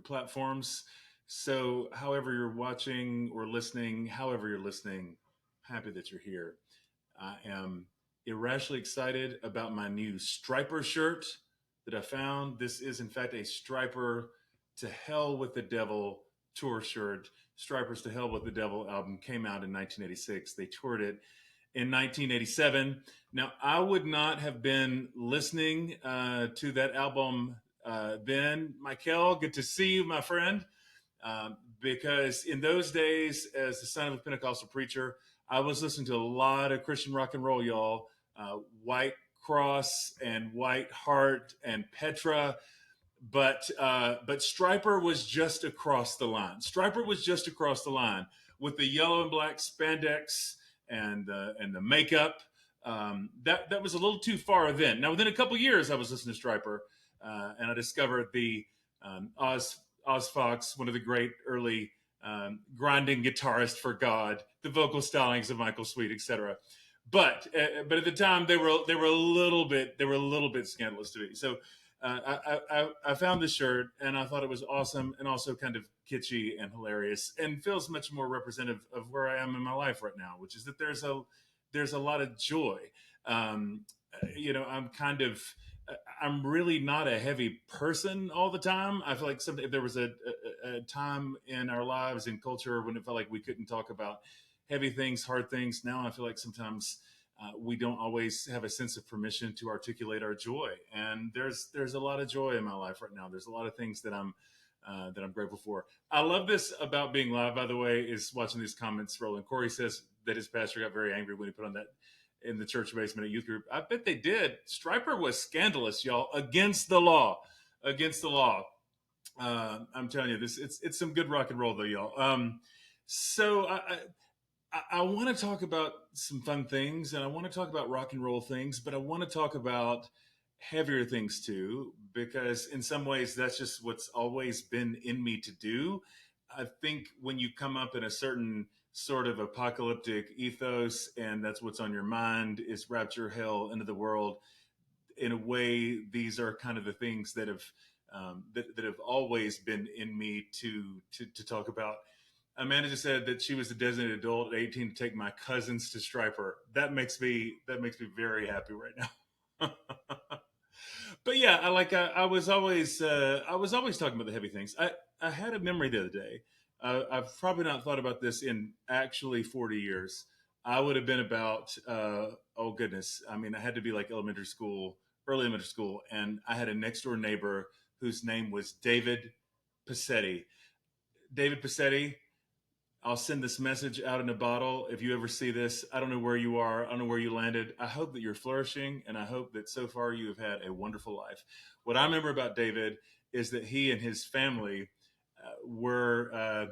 platforms. So, however you're watching or listening, however you're listening, happy that you're here. I am irrationally excited about my new Striper shirt that I found. This is, in fact, a Striper to Hell with the Devil tour shirt. Stripers to Hell with the Devil album came out in 1986. They toured it in 1987. Now, I would not have been listening to that album then. Michael, good to see you, my friend. Because in those days, as the son of a Pentecostal preacher, I was listening to a lot of Christian rock and roll, y'all. White Cross and White Heart and Petra, but Striper was just across the line. Striper was just across the line with the yellow and black spandex and the makeup. That was a little too far then. Now, within a couple years, I was listening to Striper, and I discovered the Oz Fox, one of the great early grinding guitarists for God, the vocal stylings of Michael Sweet, etc. But at the time they were a little bit scandalous to me. So I found this shirt and I thought it was awesome and also kind of kitschy and hilarious and feels much more representative of where I am in my life right now, which is that there's a lot of joy. Um, I'm really not a heavy person all the time. I feel like if there was a time in our lives and culture when it felt like we couldn't talk about heavy things, hard things. Now I feel like sometimes we don't always have a sense of permission to articulate our joy. And there's a lot of joy in my life right now. There's a lot of things that I'm grateful for. I love this about being live, by the way, is watching these comments rolling. Corey says that his pastor got very angry when he put on that in the church basement at youth group. I bet they did. Striper was scandalous, y'all, against the law. Against the law. I'm telling you, it's some good rock and roll though, y'all. So I want to talk about some fun things and I want to talk about rock and roll things, but I want to talk about heavier things too, because in some ways that's just what's always been in me to do. I think when you come up in a certain sort of apocalyptic ethos and that's what's on your mind is rapture, hell, into the world, in a way, these are kind of the things that have always been in me to talk about. Amanda just said that she was a designated adult at 18 to take my cousins to Striper. That makes me very happy right now. But yeah, I was always talking about the heavy things. I had a memory the other day. I've probably not thought about this in actually 40 years. I would have been about oh goodness. I mean, I had to be like early elementary school, and I had a next door neighbor whose name was David Passetti. David Passetti, I'll send this message out in a bottle. If you ever see this, I don't know where you are. I don't know where you landed. I hope that you're flourishing, and I hope that so far you have had a wonderful life. What I remember about David is that he and his family were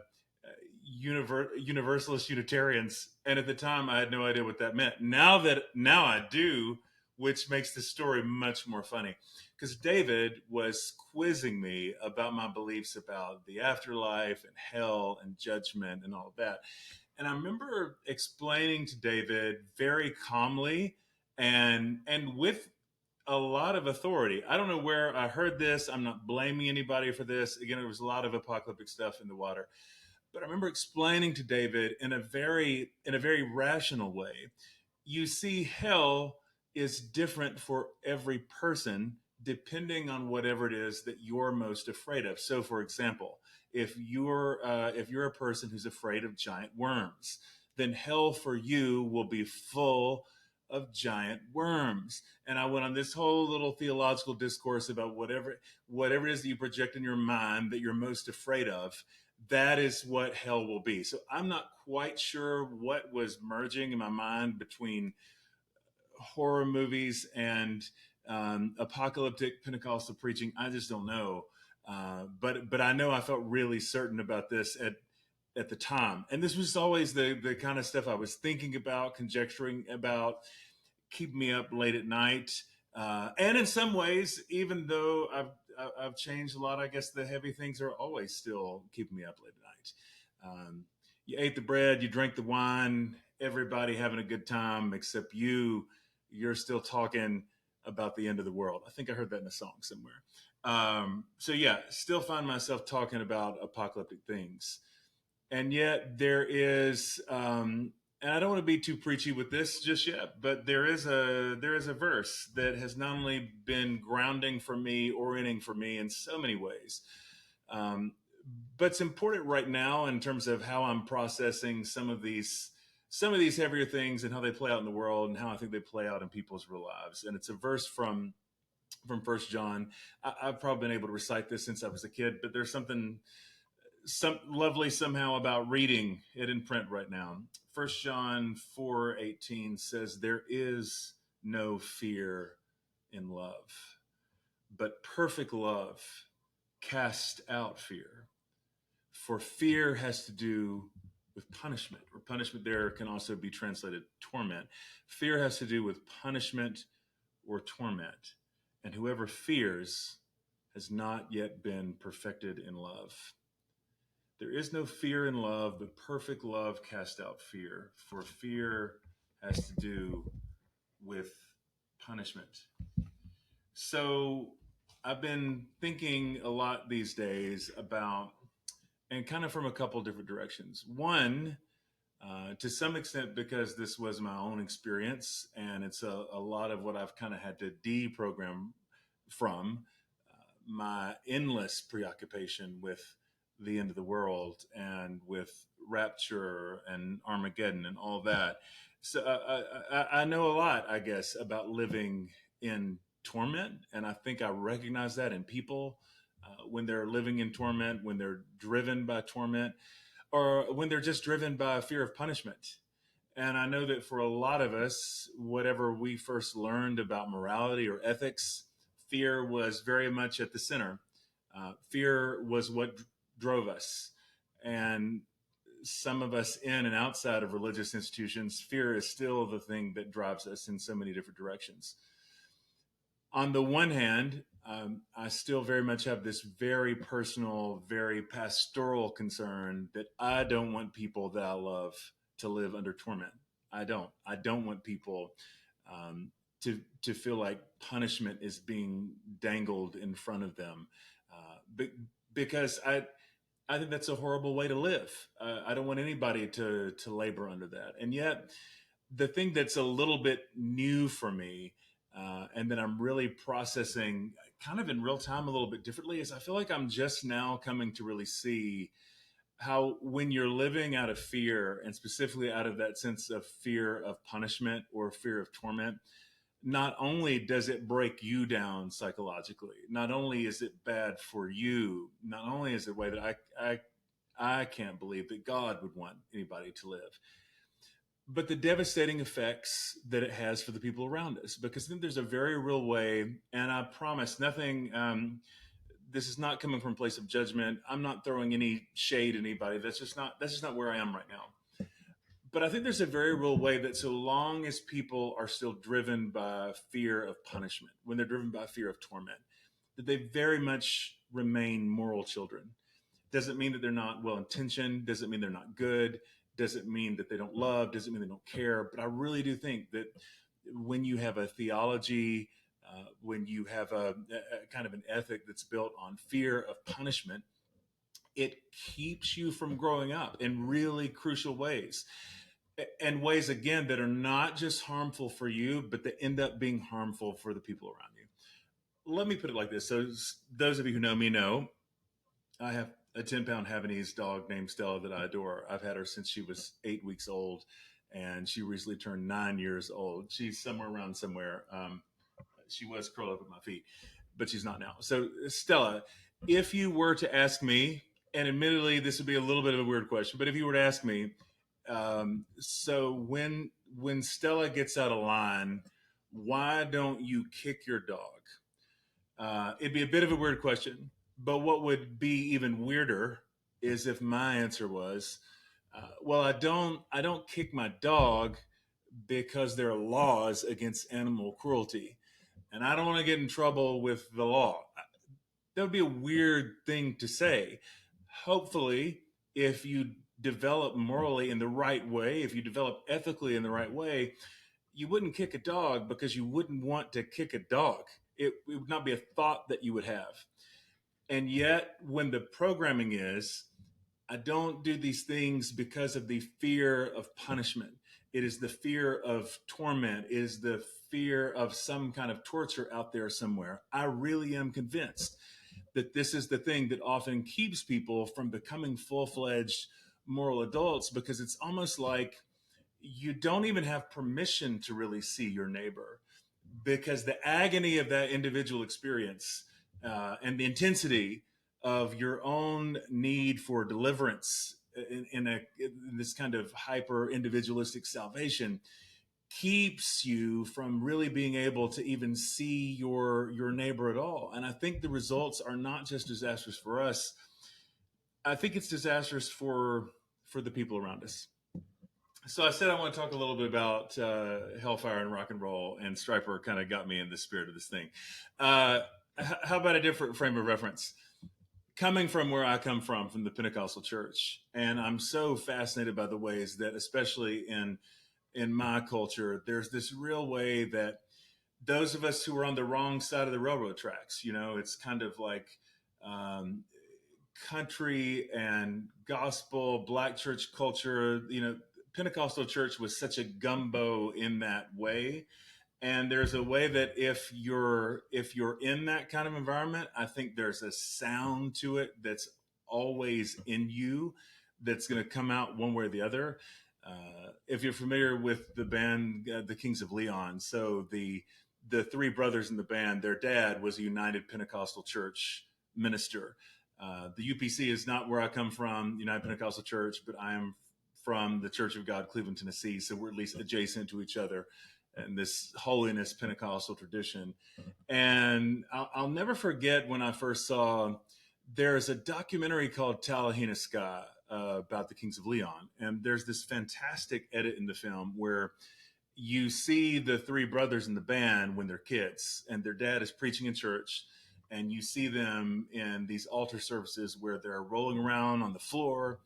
Universalist Unitarians, and at the time I had no idea what that meant. Now I do, which makes the story much more funny. Because David was quizzing me about my beliefs about the afterlife and hell and judgment and all of that. And I remember explaining to David very calmly and with a lot of authority. I don't know where I heard this. I'm not blaming anybody for this. Again, there was a lot of apocalyptic stuff in the water. But I remember explaining to David in a very rational way. You see, hell is different for every person depending on whatever it is that you're most afraid of. So, for example, if you're a person who's afraid of giant worms, then hell for you will be full of giant worms. And I went on this whole little theological discourse about whatever it is that you project in your mind that you're most afraid of, that is what hell will be. So I'm not quite sure what was merging in my mind between horror movies and apocalyptic Pentecostal preaching. I just don't know. But I know I felt really certain about this at the time. And this was always the kind of stuff I was thinking about, conjecturing about, keeping me up late at night. And in some ways, even though I've changed a lot, I guess the heavy things are always still keeping me up late at night. You ate the bread, you drank the wine, everybody having a good time except you're still talking about the end of the world. I think I heard that in a song somewhere. So yeah, still find myself talking about apocalyptic things, and yet there is, and I don't want to be too preachy with this just yet, but there is a verse that has not only been grounding for me, orienting for me in so many ways, um, but it's important right now in terms of how I'm processing some of these heavier things and how they play out in the world and how I think they play out in people's real lives. And it's a verse from First John. I've probably been able to recite this since I was a kid, but there's something some lovely somehow about reading it in print right now. First John 4:18 says, "There is no fear in love, but perfect love casts out fear. For fear has to do with punishment, or punishment there can also be translated torment. Fear has to do with punishment or torment. And whoever fears has not yet been perfected in love. There is no fear in love, but perfect love casts out fear, for fear has to do with punishment." So I've been thinking a lot these days about, and kind of from a couple different directions. One, to some extent, because this was my own experience, and it's a lot of what I've kind of had to deprogram from my endless preoccupation with the end of the world and with rapture and Armageddon and all that. So I know a lot, I guess, about living in torment, and I think I recognize that in people when they're living in torment, when they're driven by torment, or when they're just driven by a fear of punishment. And I know that for a lot of us, whatever we first learned about morality or ethics, fear was very much at the center. Fear was what drove us. And some of us in and outside of religious institutions, fear is still the thing that drives us in so many different directions. On the one hand, I still very much have this very personal, very pastoral concern that I don't want people that I love to live under torment. I don't. I don't want people um, to feel like punishment is being dangled in front of them, because I think that's a horrible way to live. I don't want anybody to labor under that. And yet, the thing that's a little bit new for me, and that I'm really processing kind of in real time a little bit differently, is I feel like I'm just now coming to really see how, when you're living out of fear, and specifically out of that sense of fear of punishment or fear of torment, not only does it break you down psychologically, not only is it bad for you, not only is it a way that I can't believe that God would want anybody to live, but the devastating effects that it has for the people around us. Because then there's a very real way, and I promise nothing. This is not coming from a place of judgment. I'm not throwing any shade at anybody. That's just not where I am right now. But I think there's a very real way that, so long as people are still driven by fear of punishment, when they're driven by fear of torment, that they very much remain moral children. Doesn't mean that they're not well intentioned, doesn't mean they're not good, doesn't mean that they don't love, doesn't mean they don't care. But I really do think that when you have a theology, when you have a kind of an ethic that's built on fear of punishment, it keeps you from growing up in really crucial ways, and ways, again, that are not just harmful for you, but that end up being harmful for the people around you. Let me put it like this. So those of you who know me know I have a 10-pound Havanese dog named Stella that I adore. I've had her since she was 8 weeks old, and she recently turned 9 years old. She's somewhere around somewhere. She was curled up at my feet, but she's not now. So, Stella, if you were to ask me, and admittedly, this would be a little bit of a weird question, but if you were to ask me, so when Stella gets out of line, why don't you kick your dog? It'd be a bit of a weird question, but what would be even weirder is if my answer was, well, I don't kick my dog because there are laws against animal cruelty, and I don't want to get in trouble with the law. That would be a weird thing to say. Hopefully, if you develop morally in the right way, if you develop ethically in the right way, you wouldn't kick a dog because you wouldn't want to kick a dog. It would not be a thought that you would have. And yet, when the programming is, I don't do these things because of the fear of punishment. It is the fear of torment, it is the fear of some kind of torture out there somewhere. I really am convinced that this is the thing that often keeps people from becoming full fledged moral adults, because it's almost like you don't even have permission to really see your neighbor, because the agony of that individual experience and the intensity of your own need for deliverance in this kind of hyper individualistic salvation keeps you from really being able to even see your neighbor at all. And I think the results are not just disastrous for us. I think it's disastrous for the people around us. So I said I want to talk a little bit about hellfire and rock and roll, and Striper kind of got me in the spirit of this thing. Uh, how about a different frame of reference? Coming from where I come from the Pentecostal church, and I'm so fascinated by the ways that, especially in my culture, there's this real way that those of us who are on the wrong side of the railroad tracks, it's kind of like um, country and gospel, black church culture, Pentecostal church was such a gumbo in that way. And there's a way that if you're in that kind of environment, I think there's a sound to it that's always in you, that's going to come out one way or the other. If you're familiar with the band, the Kings of Leon, so the three brothers in the band, their dad was a United Pentecostal Church minister. The UPC is not where I come from, United Pentecostal Church, but I am from the Church of God, Cleveland, Tennessee. So we're at least adjacent to each other and this holiness Pentecostal tradition. And I'll never forget when I first saw, there's a documentary called Talahina Sky about the Kings of Leon. And there's this fantastic edit in the film where you see the three brothers in the band when they're kids and their dad is preaching in church. And you see them in these altar services where they're rolling around on the floor,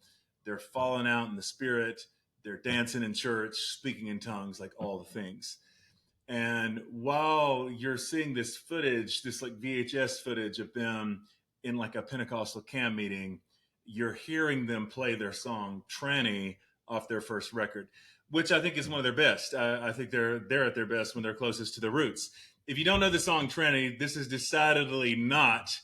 they're falling out in the spirit, they're dancing in church, speaking in tongues, like all the things. And while you're seeing this footage, this like VHS footage of them in like a Pentecostal camp meeting, you're hearing them play their song Tranny off their first record, which I think is one of their best. I think they're at their best when they're closest to the roots. If you don't know the song Tranny, this is decidedly not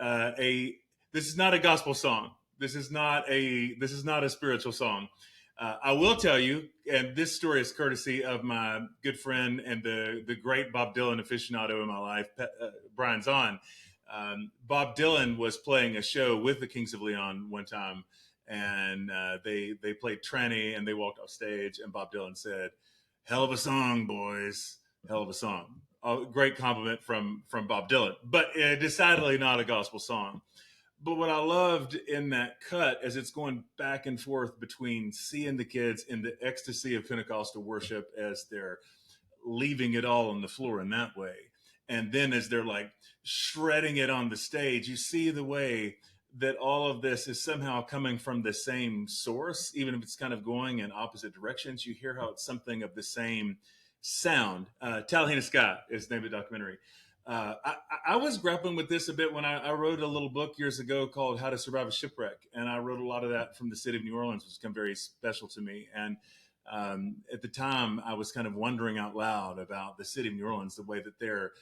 a this is not a gospel song. This is not a spiritual song. I will tell you, and this story is courtesy of my good friend and the great Bob Dylan aficionado in my life, Brian Zahn. Bob Dylan was playing a show with the Kings of Leon one time, and they played Tranny, and they walked off stage, and Bob Dylan said, "Hell of a song, boys, hell of a song." A great compliment from Bob Dylan, but decidedly not a gospel song. But what I loved in that cut is it's going back and forth between seeing the kids in the ecstasy of Pentecostal worship as they're leaving it all on the floor in that way. And then as they're like shredding it on the stage, you see the way that all of this is somehow coming from the same source, even if it's kind of going in opposite directions. You hear how it's something of the same sound. Talahina Sky is the name of the documentary. I was grappling with this a bit when I wrote a little book years ago called How to Survive a Shipwreck. And I wrote a lot of that from the city of New Orleans, which has become very special to me. And at the time, I was kind of wondering out loud about the city of New Orleans, the way that their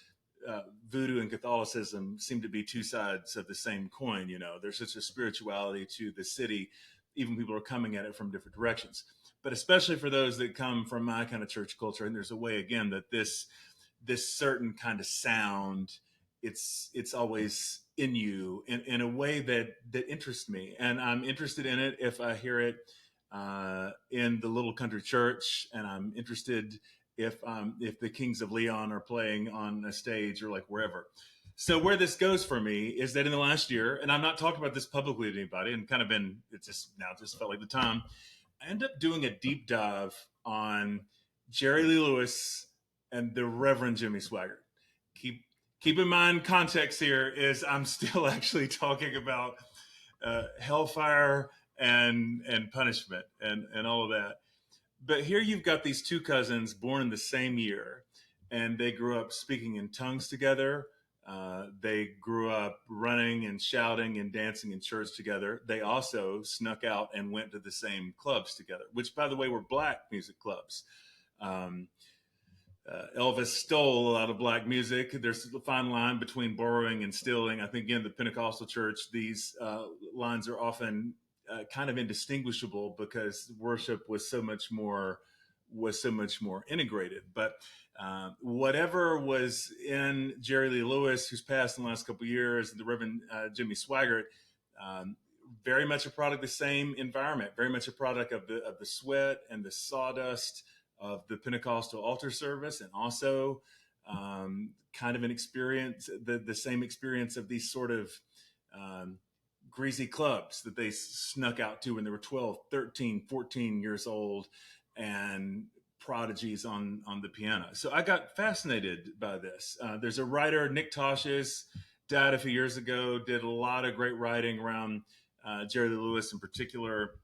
voodoo and Catholicism seem to be two sides of the same coin. There's such a spirituality to the city, even people are coming at it from different directions. But especially for those that come from my kind of church culture, and there's a way, again, that this certain kind of sound, it's always in you in a way that interests me, and I'm interested in it if I hear it in the little country church, and I'm interested if the Kings of Leon are playing on a stage or like wherever. So where this goes for me is that in the last year, and I'm not talking about this publicly to anybody, and kind of been, it just felt like the time, I end up doing a deep dive on Jerry Lee Lewis and the Reverend Jimmy Swaggart. Keep in mind, context here is I'm still actually talking about hellfire and punishment and all of that. But here you've got these two cousins born in the same year, and they grew up speaking in tongues together. They grew up running and shouting and dancing in church together. They also snuck out and went to the same clubs together, which, by the way, were black music clubs. Um, Elvis stole a lot of black music. There's a fine line between borrowing and stealing. I think in the Pentecostal church, these lines are often kind of indistinguishable because worship was so much more integrated. But whatever was in Jerry Lee Lewis, who's passed in the last couple of years, and the Reverend Jimmy Swaggart, um, very much a product of the same environment, very much a product of the sweat and the sawdust of the Pentecostal altar service, and also kind of an experience, the same experience of these sort of um, greasy clubs that they snuck out to when they were 12, 13, 14 years old, and prodigies on the piano. So I got fascinated by this. There's a writer, Nick Tosches, died a few years ago, did a lot of great writing around Jerry Lee Lewis in particular.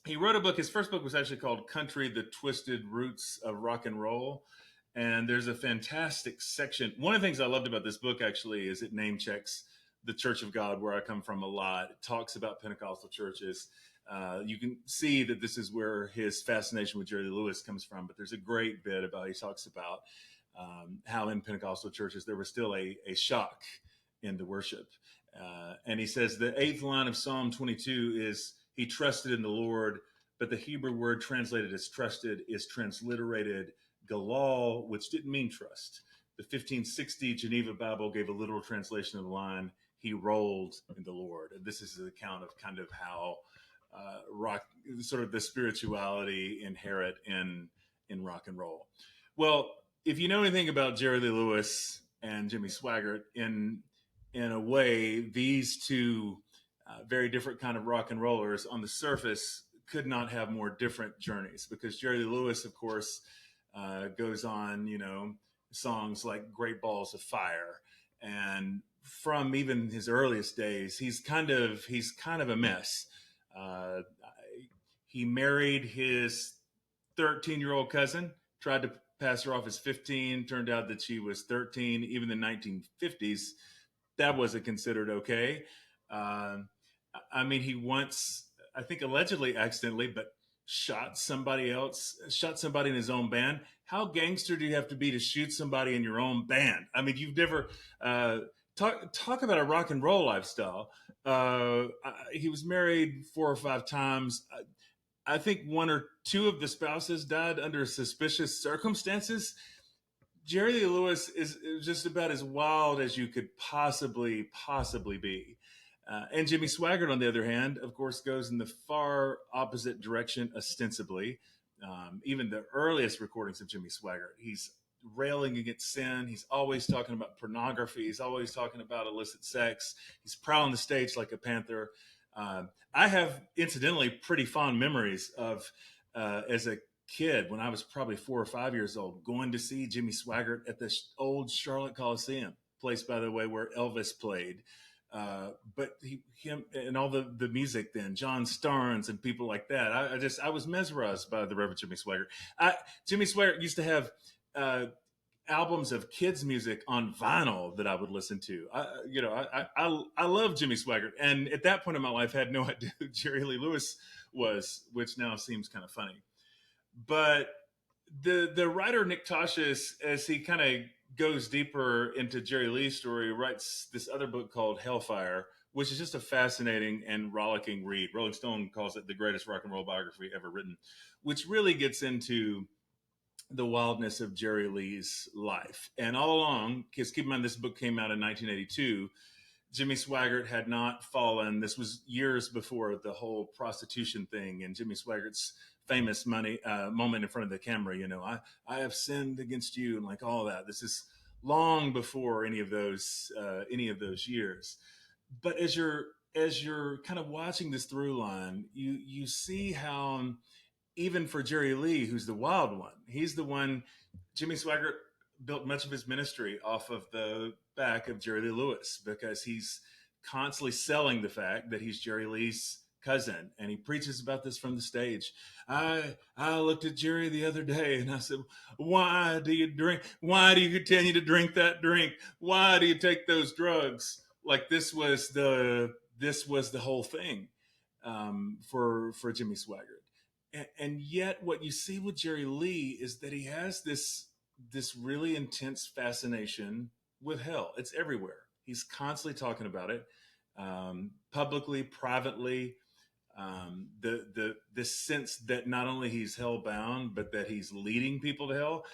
He wrote a book. His first book was actually called Country, the Twisted Roots of Rock and Roll. And there's a fantastic section. One of the things I loved about this book actually is it name checks the Church of God, where I come from, a lot. It talks about Pentecostal churches. You can see that this is where his fascination with Jerry Lee Lewis comes from. But there's a great bit about, he talks about how in Pentecostal churches there was still a shock in the worship. And he says the 8th line of Psalm 22 is, he trusted in the Lord, but the Hebrew word translated as trusted is transliterated galal, which didn't mean trust. The 1560 Geneva Bible gave a literal translation of the line, he rolled in the Lord. And this is an account of kind of how rock, sort of the spirituality inherent in rock and roll. Well, if you know anything about Jerry Lee Lewis and Jimmy Swaggart, in a way, these two very different kind of rock and rollers on the surface could not have more different journeys, because Jerry Lee Lewis, of course, goes on, songs like Great Balls of Fire. And from even his earliest days, he's kind of a mess. Uh, he married his 13-year-old cousin, tried to pass her off as 15, turned out that she was 13. Even in the 1950s, that wasn't considered okay. I mean, he once, I think allegedly accidentally, but shot somebody in his own band. How gangster do you have to be to shoot somebody in your own band? I mean, you've never talk about a rock and roll lifestyle. He was married 4 or 5 times. I think 1 or 2 of the spouses died under suspicious circumstances. Jerry Lee Lewis is just about as wild as you could possibly be. And Jimmy Swaggart, on the other hand, of course, goes in the far opposite direction, ostensibly. Even the earliest recordings of Jimmy Swaggart, he's railing against sin. He's always talking about pornography. He's always talking about illicit sex. He's prowling the stage like a panther. I have, incidentally, pretty fond memories of, as a kid, when I was probably 4 or 5 years old, going to see Jimmy Swaggart at the old Charlotte Coliseum, place, by the way, where Elvis played. But him and all the music then, John Starnes and people like that. I was mesmerized by the Reverend Jimmy Swaggart. Jimmy Swaggart used to have albums of kids' music on vinyl that I would listen to. I love Jimmy Swaggart, and at that point in my life, had no idea who Jerry Lee Lewis was, which now seems kind of funny. But the writer Nick Tosches, as he kind of goes deeper into Jerry Lee's story, writes this other book called Hellfire, which is just a fascinating and rollicking read. Rolling Stone calls it the greatest rock and roll biography ever written, which really gets into the wildness of Jerry Lee's life. And all along, because keep in mind, this book came out in 1982, Jimmy Swaggart had not fallen. This was years before the whole prostitution thing and Jimmy Swaggart's famous moment in front of the camera. I have sinned against you, and like all that. This is long before any of those years. But as you're kind of watching this through line, you see how, even for Jerry Lee, who's the wild one, he's the one. Jimmy Swaggart built much of his ministry off of the back of Jerry Lee Lewis, because he's constantly selling the fact that he's Jerry Lee's cousin, and he preaches about this from the stage. I looked at Jerry the other day and I said, "Why do you drink? Why do you continue to drink that drink? Why do you take those drugs?" Like this was the whole thing for Jimmy Swaggart. And yet, what you see with Jerry Lee is that he has this really intense fascination with hell. It's everywhere. He's constantly talking about it, publicly, privately. The sense that not only he's hell bound, but that he's leading people to hell.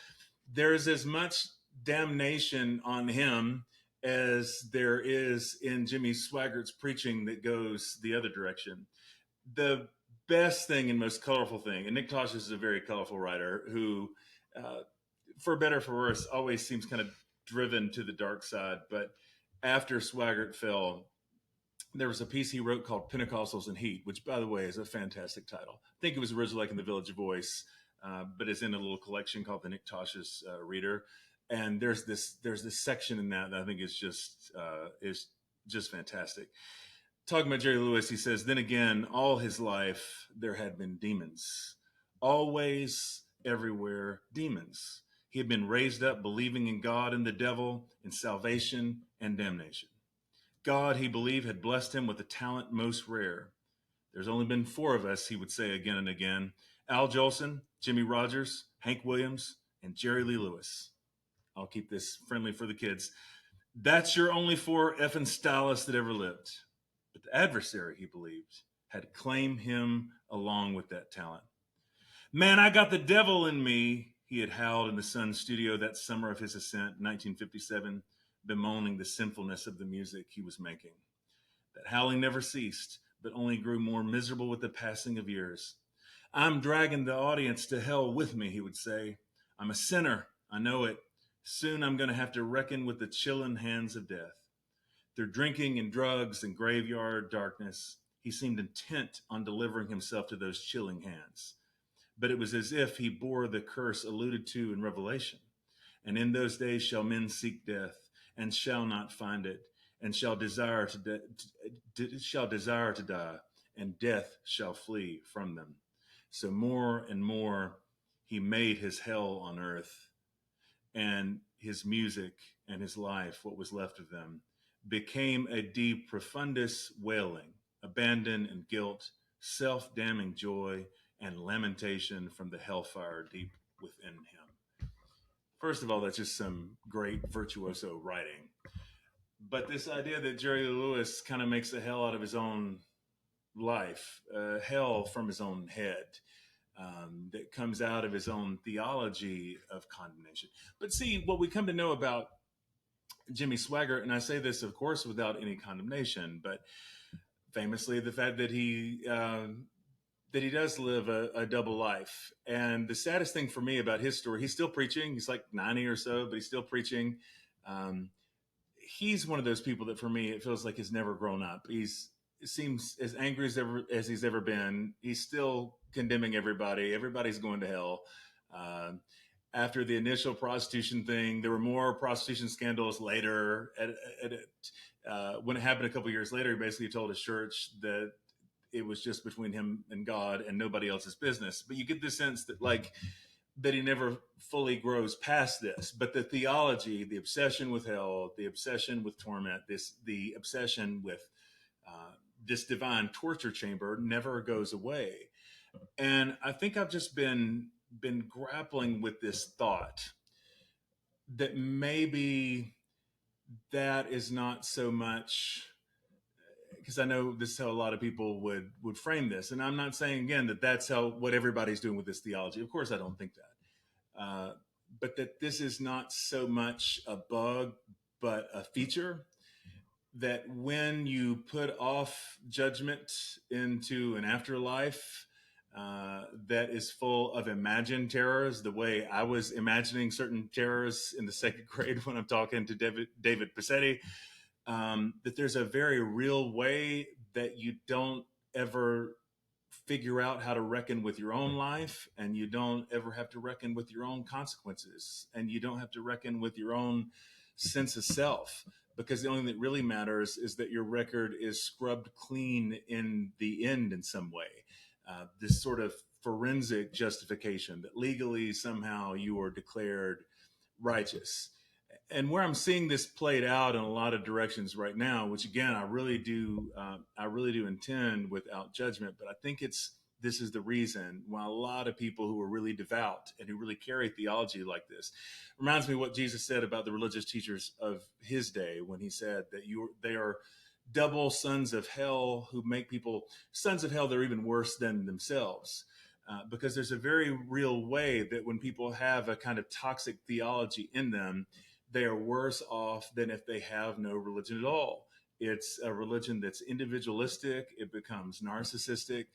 There's as much damnation on him as there is in Jimmy Swaggart's preaching that goes the other direction. The best thing and most colorful thing, and Nick Tosh is a very colorful writer who, uh, for better or for worse, always seems kind of driven to the dark side. But after Swaggart fell, there was a piece he wrote called Pentecostals and Heat, which, by the way, is a fantastic title. I think it was originally like in the Village Voice, but it's in a little collection called the Nick Tosh's Reader. And there's this section in that I think is just fantastic. Talking about Jerry Lewis, he says, "Then again, all his life there had been demons, always, everywhere, demons. He had been raised up believing in God and the devil, in salvation and damnation. God, he believed, had blessed him with a talent most rare. There's only been four of us," he would say again and again: Al Jolson, Jimmy Rogers, Hank Williams, and Jerry Lee Lewis. I'll keep this friendly for the kids. "That's your only four effing stylists that ever lived." But the adversary, he believed, had claimed him along with that talent. "Man, I got the devil in me," he had howled in the Sun studio that summer of his ascent, 1957, bemoaning the sinfulness of the music he was making. That howling never ceased, but only grew more miserable with the passing of years. "I'm dragging the audience to hell with me," he would say. "I'm a sinner, I know it. Soon I'm going to have to reckon with the chilling hands of death." Through drinking and drugs and graveyard darkness, he seemed intent on delivering himself to those chilling hands. But it was as if he bore the curse alluded to in Revelation. "And in those days shall men seek death, and shall not find it, and shall desire to die, and death shall flee from them." So more and more he made his hell on earth, and his music and his life, what was left of them, became a de profundis wailing, abandon and guilt, self-damning joy, and lamentation from the hellfire deep within him. First of all, that's just some great virtuoso writing. But this idea that Jerry Lewis kind of makes a hell out of his own life, hell from his own head, that comes out of his own theology of condemnation. But see, what we come to know about Jimmy Swaggart, and I say this, of course, without any condemnation, but famously the fact that he does live a double life. And the saddest thing for me about his story, he's still preaching. He's like 90 or so, but he's still preaching. He's one of those people that, for me, it feels like he's never grown up. It seems as angry as he's ever been. He's still condemning everybody. Everybody's going to hell. After the initial prostitution thing, there were more prostitution scandals later. When it happened a couple years later, he basically told his church that it was just between him and God and nobody else's business. But you get the sense that that he never fully grows past this. But the theology, the obsession with hell, the obsession with torment, the obsession with this divine torture chamber never goes away. And I think I've just been grappling with this thought that maybe that is not so much, because I know this is how a lot of people would frame this, and I'm not saying again that that's what everybody's doing with this theology. Of course, I don't think that, but that this is not so much a bug, but a feature. That when you put off judgment into an afterlife that is full of imagined terrors, the way I was imagining certain terrors in the second grade when I'm talking to David Passetti, that there's a very real way that you don't ever figure out how to reckon with your own life, and you don't ever have to reckon with your own consequences, and you don't have to reckon with your own sense of self. because the only thing that really matters is that your record is scrubbed clean in the end in some way. This sort of forensic justification that legally somehow you are declared righteous. And where I'm seeing this played out in a lot of directions right now, which again I really do intend without judgment, but I think this is the reason why a lot of people who are really devout and who really carry theology like this reminds me of what Jesus said about the religious teachers of his day when he said that they are double sons of hell who make people sons of hell that are even worse than themselves. Because there's a very real way that when people have a kind of toxic theology in them, they are worse off than if they have no religion at all. It's a religion that's individualistic, it becomes narcissistic,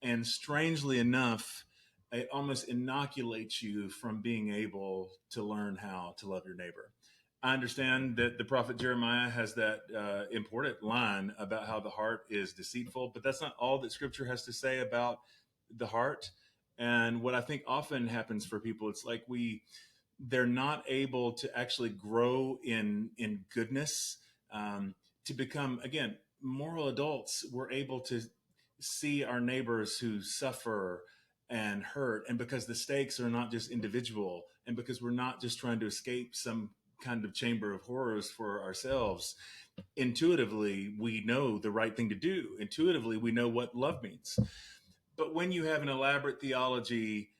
and strangely enough, it almost inoculates you from being able to learn how to love your neighbor. I understand that the prophet Jeremiah has that important line about how the heart is deceitful, but that's not all that scripture has to say about the heart. And what I think often happens for people, it's like they're not able to actually grow in goodness, to become, again, moral adults. We're able to see our neighbors who suffer and hurt, and because the stakes are not just individual, and because we're not just trying to escape some kind of chamber of horrors for ourselves, intuitively we know the right thing to do. Intuitively we know what love means. But when you have an elaborate theology,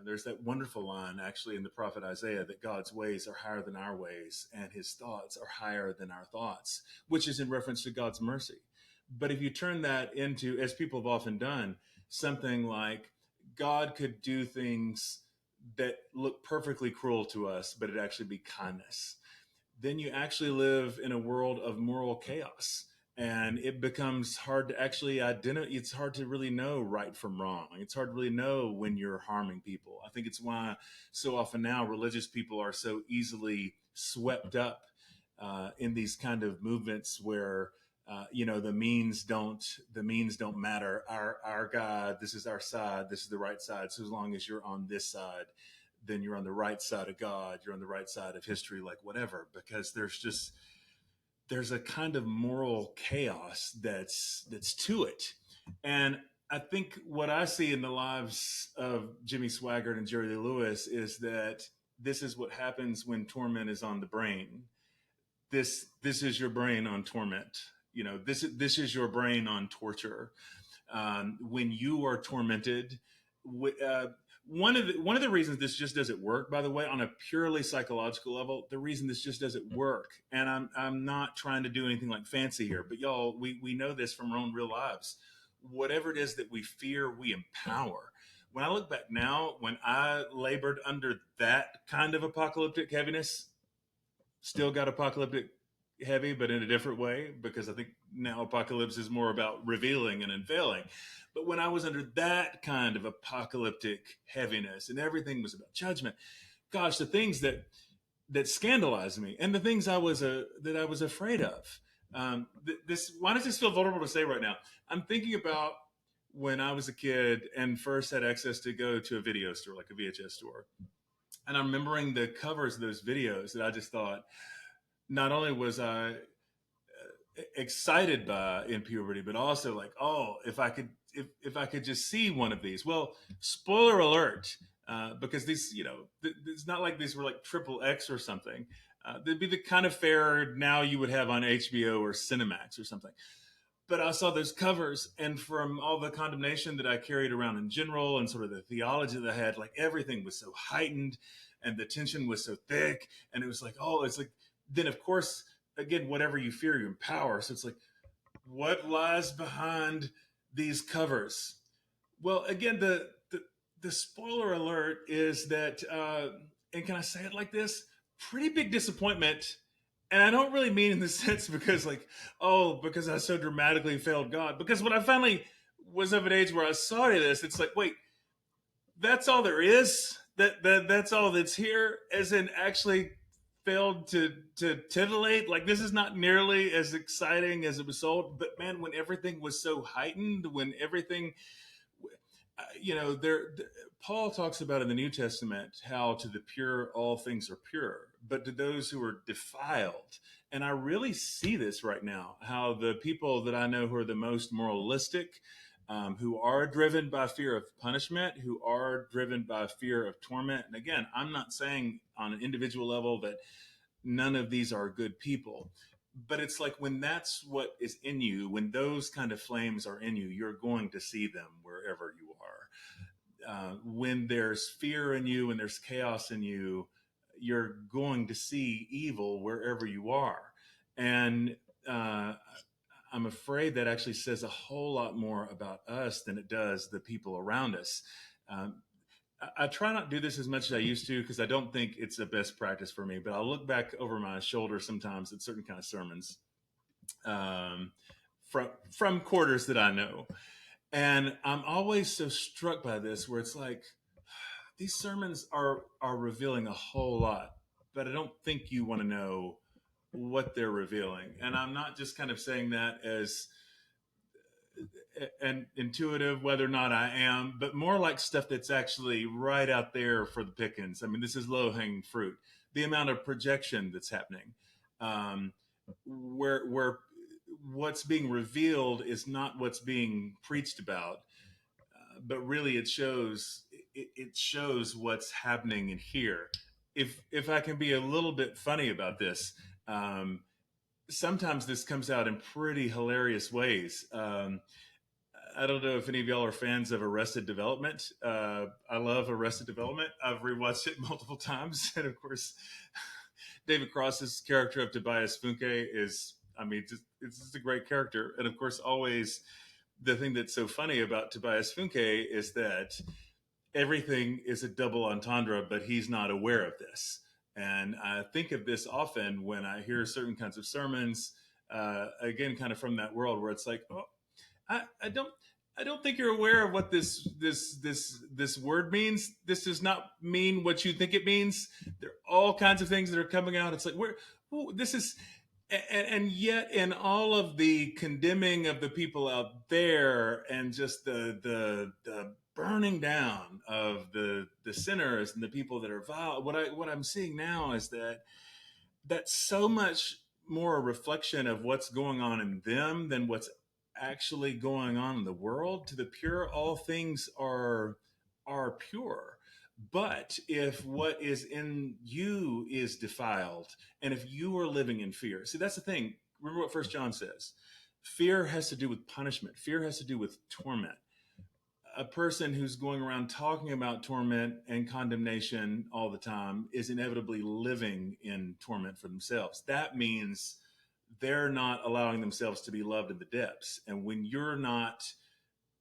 there's that wonderful line actually in the prophet Isaiah that God's ways are higher than our ways and his thoughts are higher than our thoughts, which is in reference to God's mercy. But if you turn that into, as people have often done, something like God could do things that look perfectly cruel to us, but it actually be kindness, then you actually live in a world of moral chaos. And it becomes hard to actually identify. It's hard to really know right from wrong. It's hard to really know when you're harming people. I think it's why so often now religious people are so easily swept up in these kind of movements where the means don't matter. Our God, this is our side. This is the right side. So as long as you're on this side, then you're on the right side of God. You're on the right side of history, like whatever. Because there's a kind of moral chaos that's to it. And I think what I see in the lives of Jimmy Swaggart and Jerry Lee Lewis is that this is what happens when torment is on the brain. This is your brain on torment. This is your brain on torture. When you are tormented, one of the reasons this just doesn't work, by the way, on a purely psychological level, the reason this just doesn't work, and I'm not trying to do anything like fancy here, but y'all, we know this from our own real lives. Whatever it is that we fear, we empower. When I look back now, when I labored under that kind of apocalyptic heaviness, still got apocalyptic heavy, but in a different way, because I think now apocalypse is more about revealing and unveiling. But when I was under that kind of apocalyptic heaviness and everything was about judgment, gosh, the things that scandalized me and the things I was afraid of. Why does this feel vulnerable to say right now? I'm thinking about when I was a kid and first had access to go to a video store, like a VHS store. And I'm remembering the covers of those videos that I just thought, not only was I excited by in puberty, but also like, oh, if I could just see one of these. Well, spoiler alert, because these, it's not like these were like triple X or something. They'd be the kind of fare now you would have on HBO or Cinemax or something. But I saw those covers, and from all the condemnation that I carried around in general and sort of the theology that I had, like everything was so heightened and the tension was so thick. And it was like, oh, it's like, then of course, again, whatever you fear, you empower. So it's like, what lies behind these covers? Well, again, the spoiler alert is that, and can I say it like this? Pretty big disappointment. And I don't really mean in the sense because because I so dramatically failed God. Because when I finally was of an age where I saw this, it's like, wait, that's all there is? That's all that's here? As in actually failed to titillate? Like, this is not nearly as exciting as it was sold. But man, when everything was so heightened, when everything, Paul talks about in the New Testament how to the pure all things are pure, but to those who are defiled. And I really see this right now, how the people that I know who are the most moralistic, who are driven by fear of punishment, who are driven by fear of torment. And again, I'm not saying on an individual level that none of these are good people, but it's like when that's what is in you, when those kind of flames are in you, you're going to see them wherever you are. When there's fear in you and there's chaos in you, you're going to see evil wherever you are. And uh, I'm afraid that actually says a whole lot more about us than it does the people around us. Um, I try not to do this as much as I used to because I don't think it's a best practice for me. But I'll look back over my shoulder sometimes at certain kind of sermons um, from quarters that I know, and I'm always so struck by this, where it's like these sermons are revealing a whole lot, but I don't think you want to know what they're revealing. And I'm not just kind of saying that as and intuitive, whether or not I am, but more like stuff that's actually right out there for the pickings. I mean, this is low hanging fruit. The amount of projection that's happening, um, where what's being revealed is not what's being preached about, but really it shows what's happening in here. If I can be a little bit funny about this, um, sometimes this comes out in pretty hilarious ways. I don't know if any of y'all are fans of Arrested Development. I love Arrested Development. I've rewatched it multiple times, and of course, David Cross's character of Tobias Funke is, I mean, it's just a great character. And of course, always the thing that's so funny about Tobias Funke is that everything is a double entendre, but he's not aware of this. And I think of this often when I hear certain kinds of sermons, again, kind of from that world where it's like, oh, I don't. I don't think you're aware of what this word means. This does not mean what you think it means. There are all kinds of things that are coming out. It's like this is, and yet in all of the condemning of the people out there, and just the burning down of the sinners and the people that are vile. What I'm seeing now is that's so much more a reflection of what's going on in them than what's actually going on in the world. To the pure, all things are pure. But if what is in you is defiled, and if you are living in fear, see, that's the thing. Remember what First John says. Fear has to do with punishment. Fear has to do with torment. A person who's going around talking about torment and condemnation all the time is inevitably living in torment for themselves. That means they're not allowing themselves to be loved in the depths. And when you're not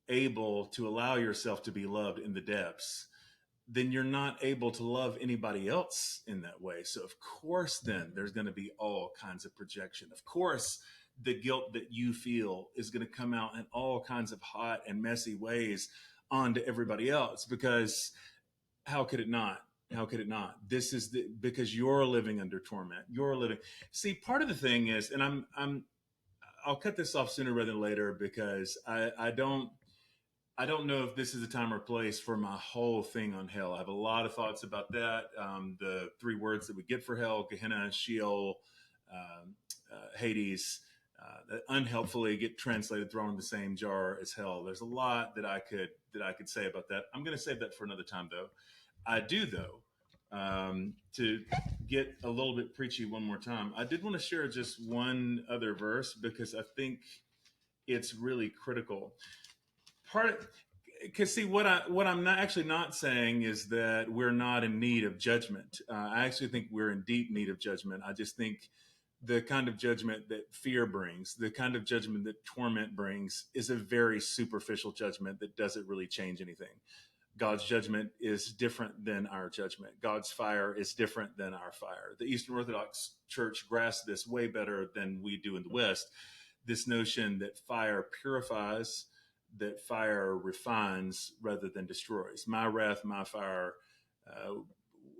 able to allow yourself to be loved in the depths, then you're not able to love anybody else in that way. So, of course, then there's going to be all kinds of projection. Of course, the guilt that you feel is going to come out in all kinds of hot and messy ways onto everybody else, because how could it not? How could it not? This is because you're living under torment. You're living. See, part of the thing is, and I'll cut this off sooner rather than later, because I don't know if this is a time or place for my whole thing on hell. I have a lot of thoughts about that. The three words that we get for hell: Gehenna, Sheol, Hades, that unhelpfully get translated, thrown in the same jar as hell. There's a lot that I could say about that. I'm going to save that for another time, though. I do, though, to get a little bit preachy one more time. I did want to share just one other verse because I think it's really critical. Because see, what I'm not actually not saying is that we're not in need of judgment. I actually think we're in deep need of judgment. I just think the kind of judgment that fear brings, the kind of judgment that torment brings, is a very superficial judgment that doesn't really change anything. God's judgment is different than our judgment. God's fire is different than our fire. The Eastern Orthodox Church grasps this way better than we do in the West. This notion that fire purifies, that fire refines rather than destroys. My wrath, my fire, uh,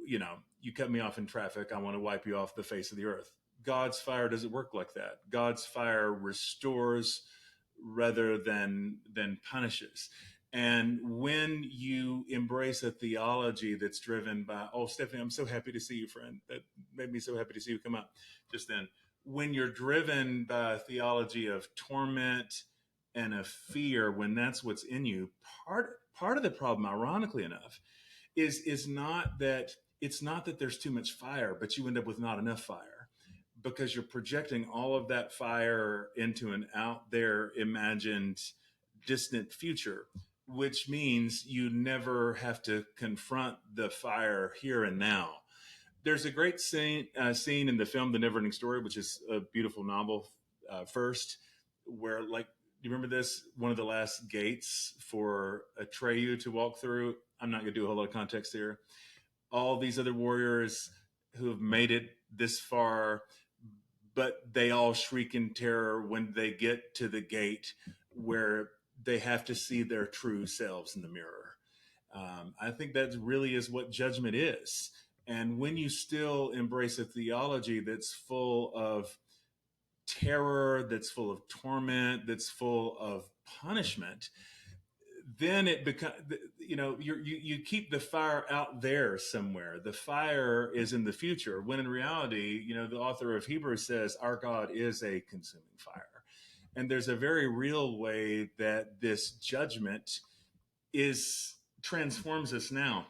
you cut me off in traffic, I want to wipe you off the face of the earth. God's fire doesn't work like that. God's fire restores rather than punishes. And when you embrace a theology that's driven by, oh, Stephanie, I'm so happy to see you, friend. That made me so happy to see you come up just then. when you're driven by a theology of torment and of fear, when that's what's in you, part of the problem, ironically enough, is not that it's not that there's too much fire, but you end up with not enough fire because you're projecting all of that fire into an out there imagined distant future, which means you never have to confront the fire here and now. There's a great scene in the film The Neverending Story, which is a beautiful novel, first, where, like, do you remember this? One of the last gates for Atreyu to walk through. I'm not going to do a whole lot of context here. All these other warriors who have made it this far, but they all shriek in terror when they get to the gate where they have to see their true selves in the mirror. I think that really is what judgment is. And when you still embrace a theology that's full of terror, that's full of torment, that's full of punishment, then it becomes, you keep the fire out there somewhere. The fire is in the future, when in reality, the author of Hebrews says our God is a consuming fire. And there's a very real way that this judgment is transforms us now.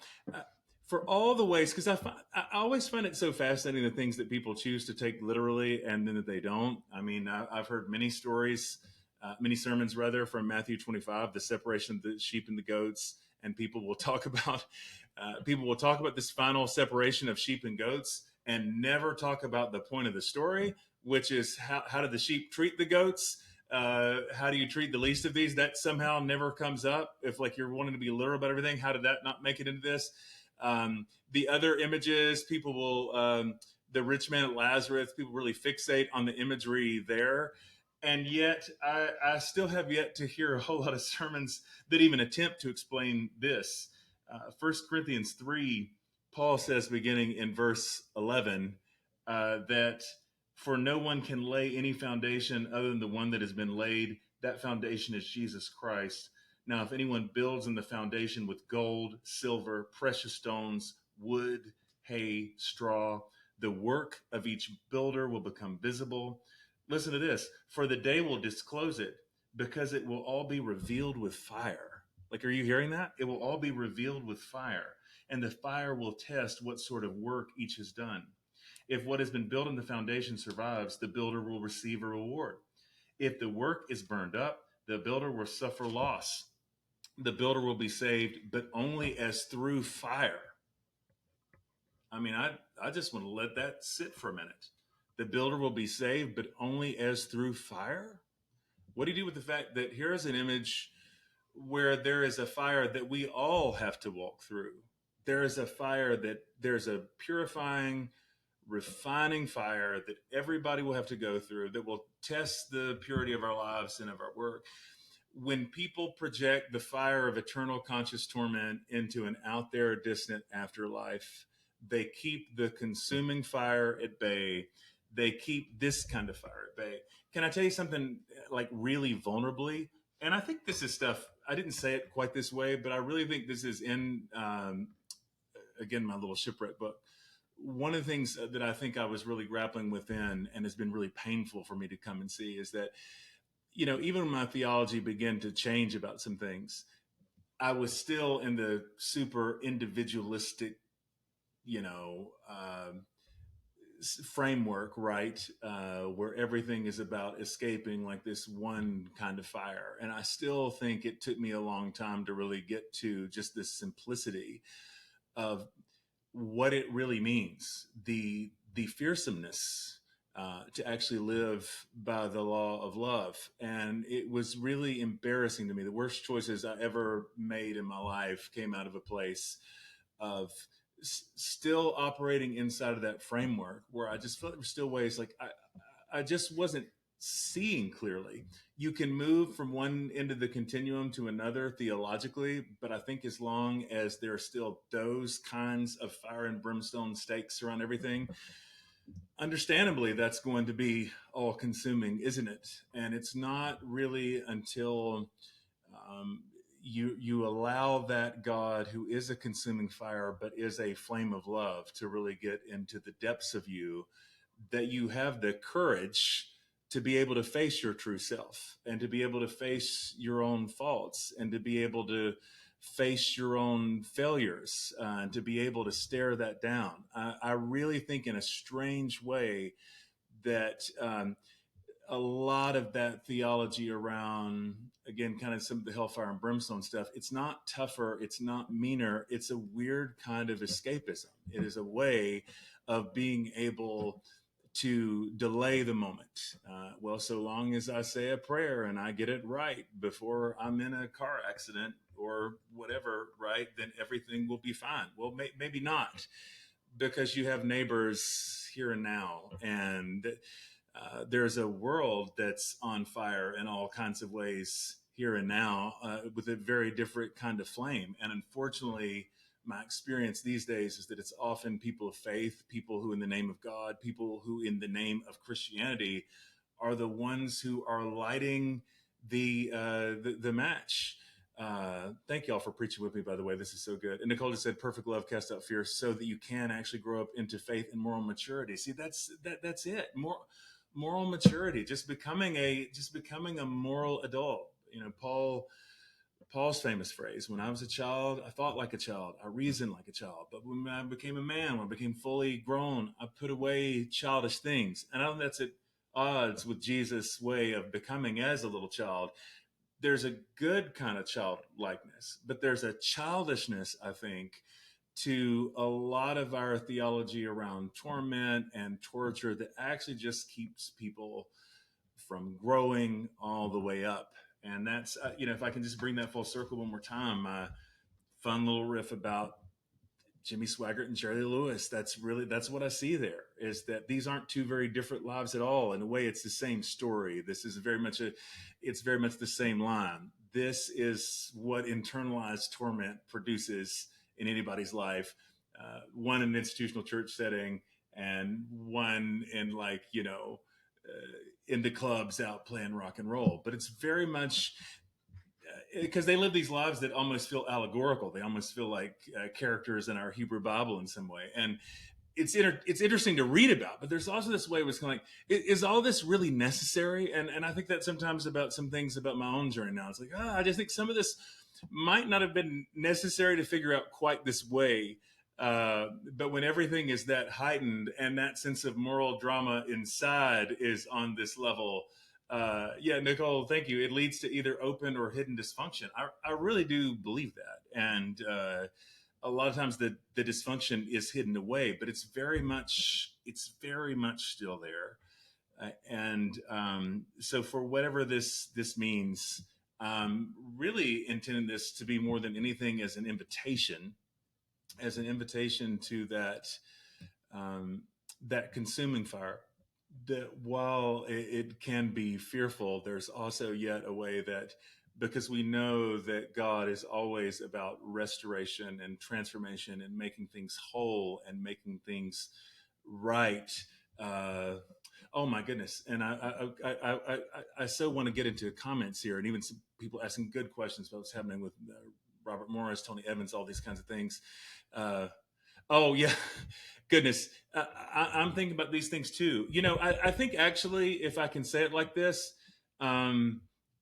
For all the ways, because I always find it so fascinating, the things that people choose to take literally and then that they don't. I mean, I've heard many stories, many sermons rather, from Matthew 25, the separation of the sheep and the goats, and people will talk about this final separation of sheep and goats and never talk about the point of the story, which is how did the sheep treat the goats? How do you treat the least of these? That somehow never comes up. If, like, you're wanting to be literal about everything, how did that not make it into this? The other images, people will, the rich man at Lazarus, people really fixate on the imagery there. And yet I still have yet to hear a whole lot of sermons that even attempt to explain this. 1 Corinthians 3, Paul says, beginning in verse 11, that for no one can lay any foundation other than the one that has been laid. That foundation is Jesus Christ. Now, if anyone builds on the foundation with gold, silver, precious stones, wood, hay, straw, the work of each builder will become visible. Listen to this. For the day will disclose it, because it will all be revealed with fire. Like, are you hearing that? It will all be revealed with fire, and the fire will test what sort of work each has done. If what has been built on the foundation survives, the builder will receive a reward. If the work is burned up, the builder will suffer loss. The builder will be saved, but only as through fire. I mean, I just want to let that sit for a minute. The builder will be saved, but only as through fire. What do you do with the fact that here is an image where there is a fire that we all have to walk through? There is a fire that there's a purifying, refining fire that everybody will have to go through, that will test the purity of our lives and of our work. When people project the fire of eternal conscious torment into an out there distant afterlife, they keep the consuming fire at bay. They keep this kind of fire at bay. Can I tell you something, like, really vulnerably? And I think this is stuff, I didn't say it quite this way, but I really think this is in, again, my little shipwreck book. One of the things that I think I was really grappling within and has been really painful for me to come and see is that, even when my theology began to change about some things, I was still in the super individualistic, framework, right? Where everything is about escaping, like, this one kind of fire. And I still think it took me a long time to really get to just this simplicity of what it really means, the fearsomeness, to actually live by the law of love. And it was really embarrassing to me. The worst choices I ever made in my life came out of a place of still operating inside of that framework, where I just felt there were still ways, like, I just wasn't seeing clearly. You can move from one end of the continuum to another theologically, but I think as long as there are still those kinds of fire and brimstone stakes around everything, understandably, that's going to be all consuming, isn't it? And it's not really until you allow that God, who is a consuming fire but is a flame of love, to really get into the depths of you, that you have the courage to be able to face your true self and to be able to face your own faults and to be able to face your own failures and to be able to stare that down. I really think, in a strange way, that a lot of that theology around, again, kind of some of the hellfire and brimstone stuff, it's not tougher, it's not meaner, it's a weird kind of escapism. It is a way of being able to delay the moment. Well, so long as I say a prayer and I get it right before I'm in a car accident or whatever, right, then everything will be fine. Well, maybe not, because you have neighbors here and now, and there's a world that's on fire in all kinds of ways here and now, with a very different kind of flame. And unfortunately, my experience these days is that it's often people of faith, people who, in the name of God, people who, in the name of Christianity, are the ones who are lighting the match. Thank y'all for preaching with me, by the way. This is so good. And Nicole just said, perfect love casts out fear, so that you can actually grow up into faith and moral maturity. See, that's it. Moral maturity, just becoming a moral adult. Paul's famous phrase, when I was a child, I thought like a child, I reasoned like a child. But when I became a man, when I became fully grown, I put away childish things. And I don't think that's at odds with Jesus' way of becoming as a little child. There's a good kind of childlikeness, but there's a childishness, I think, to a lot of our theology around torment and torture that actually just keeps people from growing all the way up. And that's, if I can just bring that full circle one more time, my fun little riff about Jimmy Swaggart and Jerry Lewis. That's what I see there, is that these aren't two very different lives at all. In a way, it's the same story. This is it's very much the same line. This is what internalized torment produces in anybody's life. One in an institutional church setting, and one in in the clubs out playing rock and roll. But it's very much because they live these lives that almost feel allegorical. They almost feel like characters in our Hebrew Bible in some way. And it's interesting to read about, but there's also this way where it's kind of like, is all this really necessary? And I think that sometimes about some things about my own journey now. It's like, I just think some of this might not have been necessary to figure out quite this way. But when everything is that heightened and that sense of moral drama inside is on this level, yeah, Nicole, thank you. It leads to either open or hidden dysfunction. I really do believe that. And a lot of times the dysfunction is hidden away, but it's very much still there. So for whatever this means, really intending this to be more than anything as an invitation to that consuming fire, that while it can be fearful, there's also yet a way that, because we know that God is always about restoration and transformation and making things whole and making things right. Oh my goodness! And I so want to get into comments here, and even some people asking good questions about what's happening with Robert Morris, Tony Evans, all these kinds of things. Oh yeah, goodness. I'm thinking about these things too. I think actually, if I can say it like this, and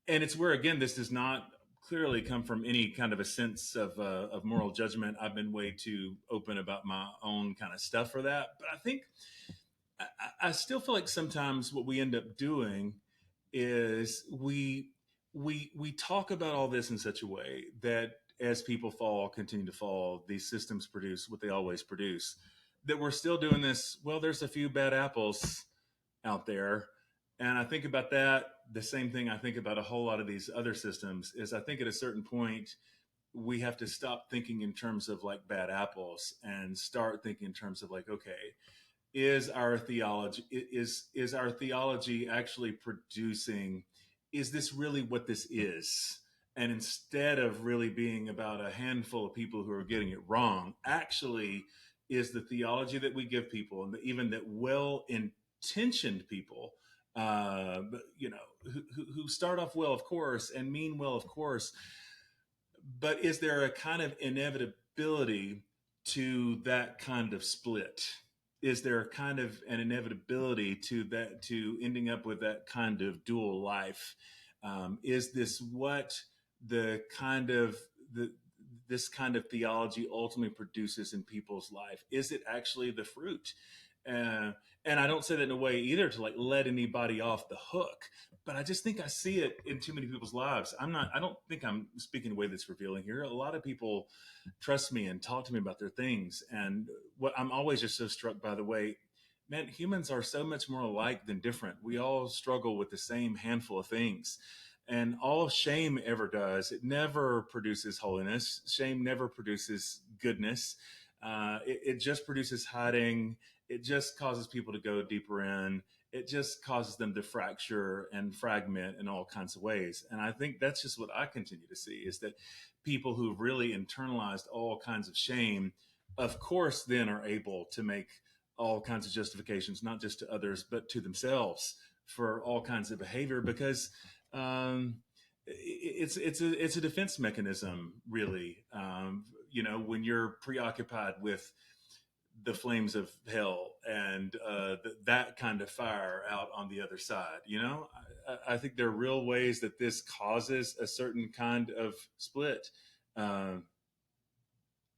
it's where, again, this does not clearly come from any kind of a sense of moral judgment. I've been way too open about my own kind of stuff for that. But I think I still feel like sometimes what we end up doing is we talk about all this in such a way that as people fall, continue to fall, these systems produce what they always produce. That we're still doing this. Well, there's a few bad apples out there. And I think about that. The same thing I think about a whole lot of these other systems is, I think at a certain point, we have to stop thinking in terms of like bad apples and start thinking in terms of like, okay, is our theology actually producing, is this really what this is? And instead of really being about a handful of people who are getting it wrong, actually is the theology that we give people, and even that well-intentioned people, who start off well, of course, and mean well, of course, but is there a kind of inevitability to that kind of split? is there kind of an inevitability to that, to ending up with that kind of dual life? Is this what the kind of the this kind of theology ultimately produces in people's life? Is it actually the fruit? Uh, and I don't say that in a way either to like let anybody off the hook, but I just think I see it in too many people's lives. I don't think I'm speaking in a way that's revealing here. A lot of people trust me and talk to me about their things. And what I'm always just so struck by the way, man, humans are so much more alike than different. We all struggle with the same handful of things. And all shame ever does, it never produces holiness. Shame never produces goodness. It just produces hiding. It just causes people to go deeper in. It just causes them to fracture and fragment in all kinds of ways. And I think that's just what I continue to see is that people who've really internalized all kinds of shame, of course, then are able to make all kinds of justifications, not just to others, but to themselves for all kinds of behavior because um, it's a defense mechanism, really. When you're preoccupied with the flames of hell and that kind of fire out on the other side. I think there are real ways that this causes a certain kind of split. Uh,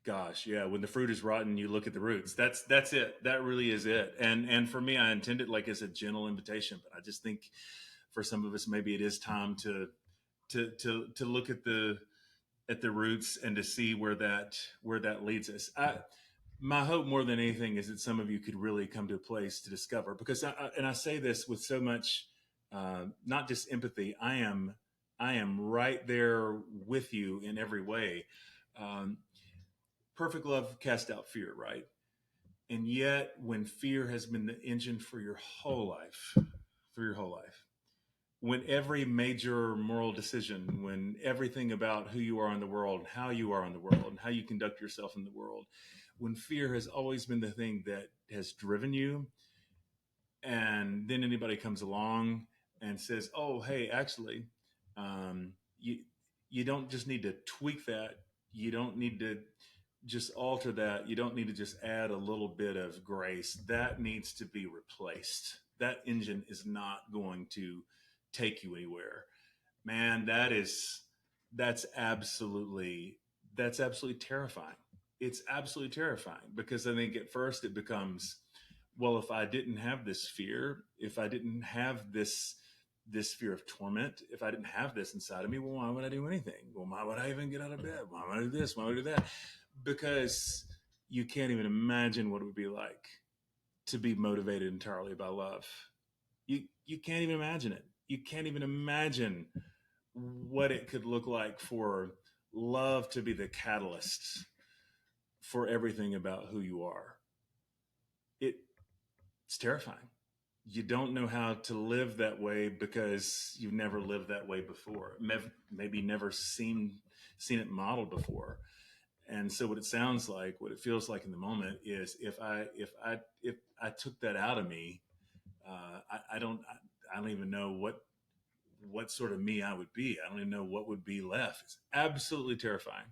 Gosh, yeah. When the fruit is rotten, you look at the roots. That's it. That really is it. And for me, I intend it like as a gentle invitation. But I just think for some of us, maybe it is time to look at the roots and to see where that leads us. My hope more than anything is that some of you could really come to a place to discover, because and I say this with so much not just empathy. I am right there with you in every way. um, Perfect love cast out fear, right? And yet when fear has been the engine for your whole life, for your whole life, when every major moral decision, when everything about who you are in the world and how you are in the world and how you conduct yourself in the world, when fear has always been the thing that has driven you, and then anybody comes along and says, "Oh, hey, actually, um, you you don't just need to tweak that. You don't need to just alter that. You don't need to just add a little bit of grace. That needs to be replaced. That engine is not going to take you anywhere." Man, that's absolutely that's absolutely terrifying. It's absolutely terrifying because I think at first it becomes, well, if I didn't have this fear, if I didn't have this fear of torment, if I didn't have this inside of me, well, why would I do anything? Well, why would I even get out of bed? Why would I do this? Why would I do that? Because you can't even imagine what it would be like to be motivated entirely by love. You can't even imagine it. You can't even imagine what it could look like for love to be the catalyst for everything about who you are. It it's terrifying. You don't know how to live that way because you've never lived that way before. Maybe never seen it modeled before. And so what it sounds like, what it feels like in the moment is if I took that out of me, I don't even know what sort of me I would be. I don't even know what would be left. It's absolutely terrifying.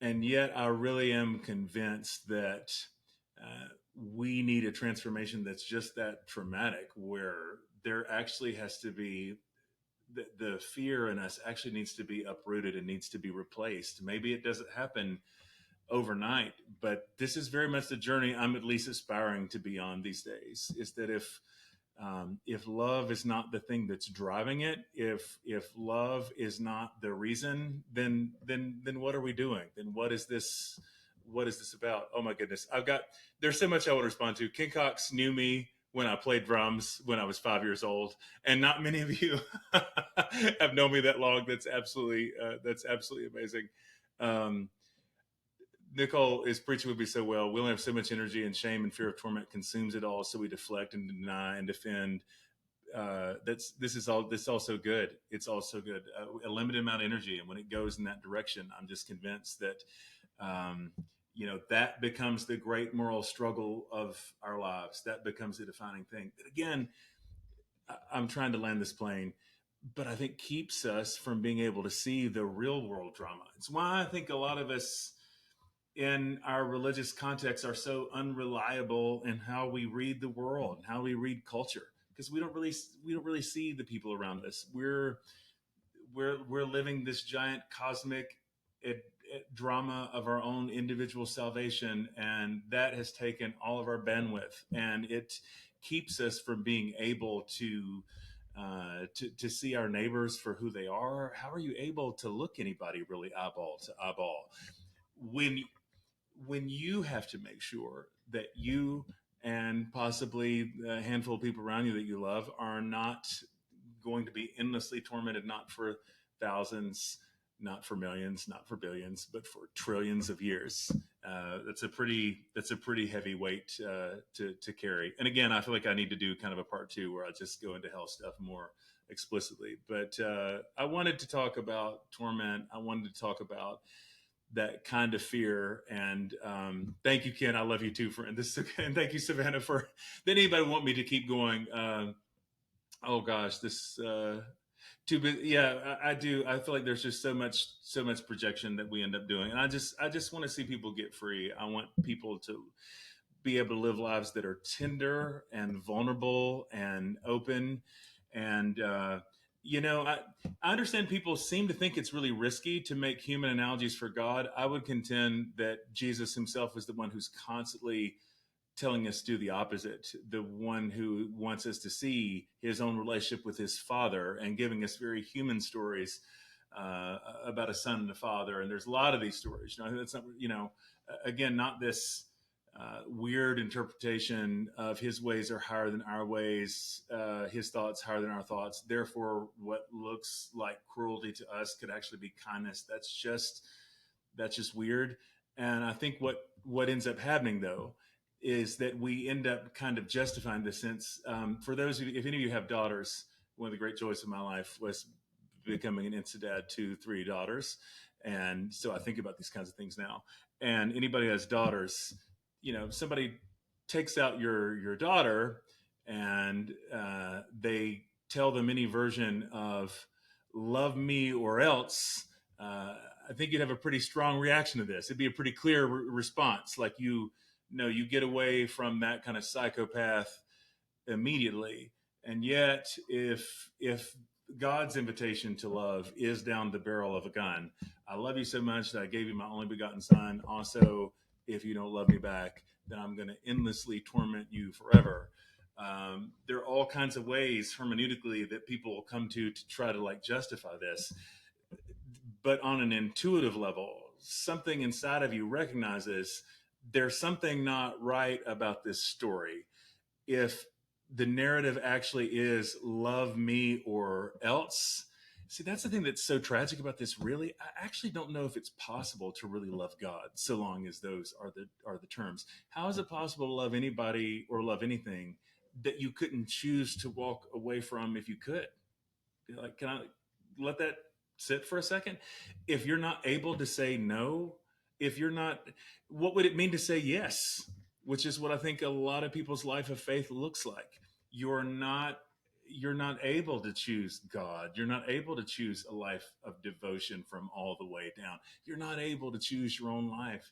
And yet I really am convinced that we need a transformation that's just that traumatic, where there actually has to be the fear in us actually needs to be uprooted and needs to be replaced. Maybe it doesn't happen overnight, but this is very much the journey I'm at least aspiring to be on these days. Is that if love is not the thing that's driving it, if love is not the reason, then what are we doing? Then what is this about? Oh my goodness, there's so much I want to respond to. King Cox knew me when I played drums when I was 5 years old, and not many of you have known me that long. That's absolutely amazing. Um, Nicole is preaching with me so well. We only have so much energy, and shame and fear of torment consumes it all. So we deflect and deny and defend. This is all so good. It's all so good. A limited amount of energy, and when it goes in that direction, I'm just convinced that um, that becomes the great moral struggle of our lives. That becomes the defining thing. But again, I'm trying to land this plane, but I think keeps us from being able to see the real world drama. It's why I think a lot of us in our religious context are so unreliable in how we read the world and how we read culture, because we don't really see the people around us. We're living this giant cosmic it, drama of our own individual salvation, and that has taken all of our bandwidth, and it keeps us from being able to see our neighbors for who they are. How are you able to look anybody really eyeball to eyeball when you have to make sure that you and possibly a handful of people around you that you love are not going to be endlessly tormented, not for thousands, not for millions, not for billions, but for trillions of years. That's a pretty heavy weight to carry. And again, I feel like I need to do kind of a part two where I just go into hell stuff more explicitly. But I wanted to talk about torment. I wanted to talk about that kind of fear. And thank you, Ken. I love you too for this. And thank you, Savannah, for. Did anybody want me to keep going? Oh gosh, this too big. Yeah, I do. I feel like there's just so much projection that we end up doing, and I just want to see people get free. I want people to be able to live lives that are tender and vulnerable and open. And I understand people seem to think it's really risky to make human analogies for God. I would contend that Jesus himself is the one who's constantly telling us to do the opposite, the one who wants us to see his own relationship with his father and giving us very human stories about a son and a father. And there's a lot of these stories. That's not, again, not this weird interpretation of his ways are higher than our ways, his thoughts higher than our thoughts. Therefore, what looks like cruelty to us could actually be kindness. That's just weird. And I think what ends up happening though is that we end up kind of justifying the sense. For those of you, if any of you have daughters, one of the great joys of my life was becoming an instant dad to 3 daughters. And so I think about these kinds of things now. And anybody who has daughters, somebody takes out your daughter and they tell them any version of love me or else. I think you'd have a pretty strong reaction to this. It'd be a pretty clear response. Like you get away from that kind of psychopath immediately. And yet, if God's invitation to love is down the barrel of a gun, I love you so much that I gave you my only begotten son. Also, if you don't love me back, then I'm going to endlessly torment you forever. There are all kinds of ways hermeneutically that people will come to try to like justify this, but on an intuitive level, something inside of you recognizes there's something not right about this story. If the narrative actually is love me or else, see, that's the thing that's so tragic about this. Really, I actually don't know if it's possible to really love God so long as those are the terms. How is it possible to love anybody or love anything that you couldn't choose to walk away from if you could? Like, can I let that sit for a second? If you're not able to say no, if you're not, what would it mean to say yes? Which is what I think a lot of people's life of faith looks like. You're not you're not able to choose God. You're not able to choose a life of devotion from all the way down. You're not able to choose your own life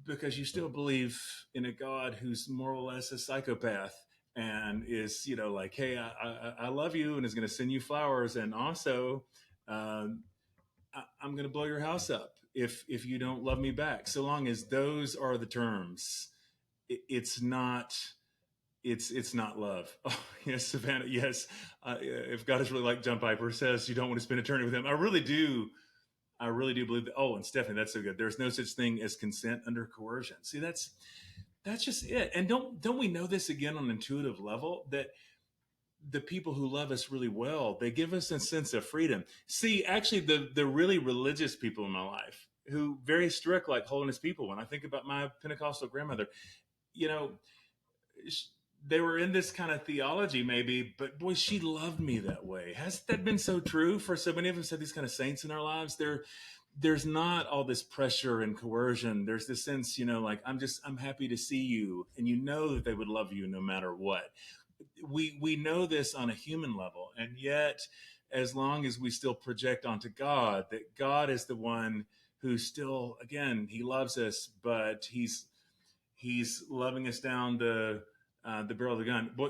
because you still believe in a God who's more or less a psychopath and is, like, hey, I love you and is going to send you flowers. And also, um, I'm going to blow your house up if you don't love me back. So long as those are the terms, it's not it's not love. Oh, yes, Savannah. Yes, if God is really like John Piper says, you don't want to spend eternity with him. I really do. I really do believe that. Oh, and Stephanie, that's so good. There's no such thing as consent under coercion. See, that's just it. And don't we know this again on an intuitive level that the people who love us really well, they give us a sense of freedom. See, actually, the really religious people in my life who very strict, like holiness people. When I think about my Pentecostal grandmother, you know, they were in this kind of theology maybe, but boy, she loved me that way. Hasn't that been so true for so many of us? Have these kind of saints in our lives? There's not all this pressure and coercion. There's this sense, like I'm happy to see you, and that they would love you no matter what. We know this on a human level, and yet, as long as we still project onto God that God is the one who still, again, he loves us, but he's loving us down the barrel of the gun. Boy,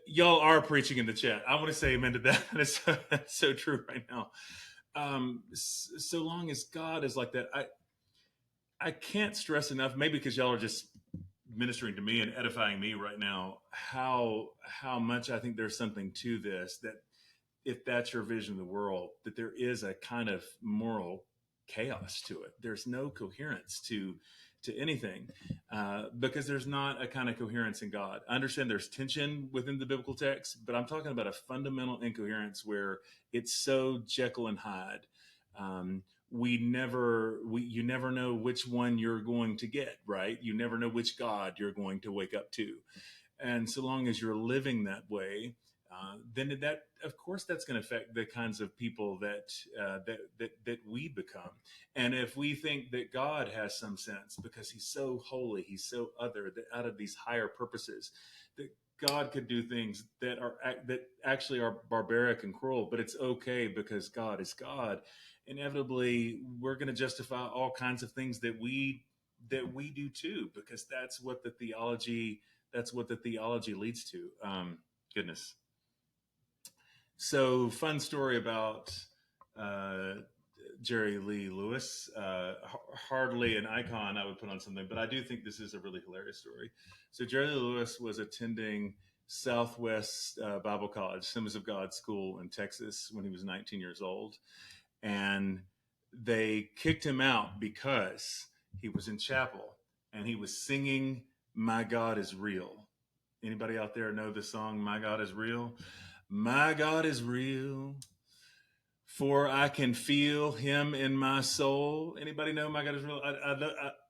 y'all are preaching in the chat. I want to say amen to that. That's so true right now. So long as God is like that, I can't stress enough. Maybe because y'all are just ministering to me and edifying me right now. How much I think there's something to this, that if that's your vision of the world, that there is a kind of moral chaos to it. There's no coherence to anything, because there's not a kind of coherence in God. I understand there's tension within the biblical text, but I'm talking about a fundamental incoherence where it's so Jekyll and Hyde. You never know which one you're going to get, right? You never know which God you're going to wake up to. And so long as you're living that way, then that, of course, that's going to affect the kinds of people that we become. And if we think that God has some sense because He's so holy, He's so other, that out of these higher purposes, that God could do things that actually are barbaric and cruel, but it's okay because God is God. Inevitably, we're going to justify all kinds of things that we do too, because that's what the theology leads to. Goodness. So, fun story about uh, Jerry Lee Lewis. Hardly an icon I would put on something, but I do think this is a really hilarious story. So, Jerry Lee Lewis was attending Southwest Bible College, Assemblies of God School in Texas when he was 19 years old. And they kicked him out because he was in chapel and he was singing "My God is Real." Anybody out there know the song "My God is Real"? My God is real, for I can feel Him in my soul. Anybody know "My God is Real"?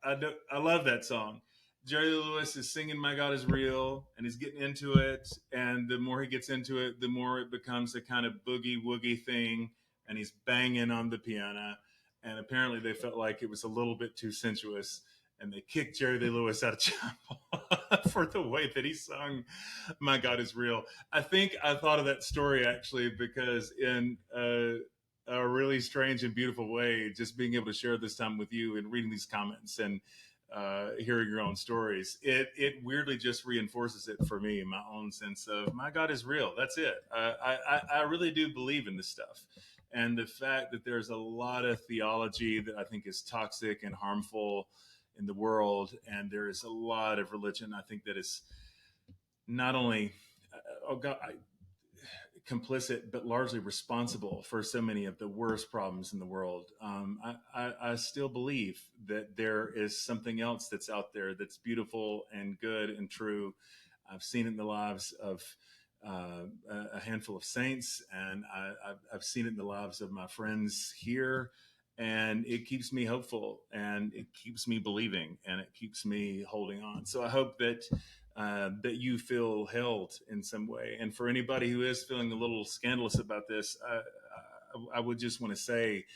I love that song. Jerry Lewis is singing "My God is Real," and he's getting into it. And the more he gets into it, the more it becomes a kind of boogie woogie thing. And he's banging on the piano. And apparently, they felt like it was a little bit too sensuous, and they kicked Jerry Lee Lewis out of chapel for the way that he sung "My God is Real." I think I thought of that story actually because in a really strange and beautiful way, just being able to share this time with you and reading these comments and hearing your own stories, it weirdly just reinforces it for me, my own sense of my God is real. That's it. I really do believe in this stuff. And the fact that there's a lot of theology that I think is toxic and harmful in the world, and there is a lot of religion I think that is not only complicit but largely responsible for so many of the worst problems in the world. I still believe that there is something else that's out there that's beautiful and good and true. I've seen it in the lives of a handful of saints, and I've seen it in the lives of my friends here. And it keeps me hopeful, and it keeps me believing, and it keeps me holding on. So I hope that that you feel held in some way. And for anybody who is feeling a little scandalous about this, I would just want to say,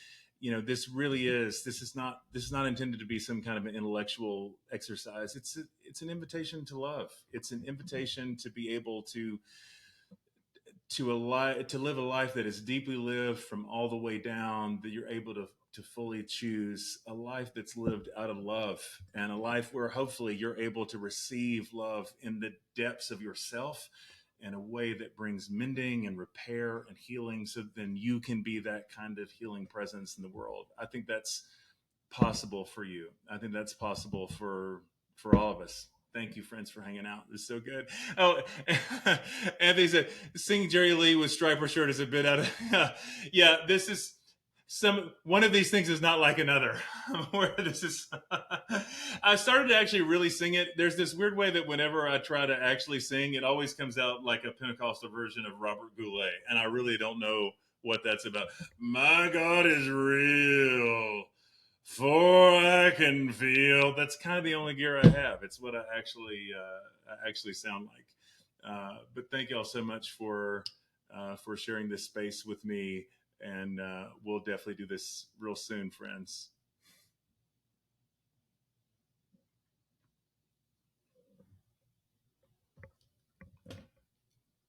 this really is. This is not intended to be some kind of an intellectual exercise. It's an invitation to love. It's an invitation to be able to live a life that is deeply lived from all the way down, that you're able to fully choose a life that's lived out of love, and a life where hopefully you're able to receive love in the depths of yourself in a way that brings mending and repair and healing, so then you can be that kind of healing presence in the world. I think that's possible for you. I think that's possible for all of us. Thank you, friends, for hanging out. It's so good. Oh, Anthony said, "Sing Jerry Lee with striper shirt is a bit out of." Yeah, this is one of these things is not like another. Where this is, I started to actually really sing it. There's this weird way that whenever I try to actually sing, it always comes out like a Pentecostal version of Robert Goulet, and I really don't know what that's about. My God is real. For I can feel. That's kind of the only gear I have. It's what I actually sound like. But thank y'all so much for sharing this space with me, and we'll definitely do this real soon, friends.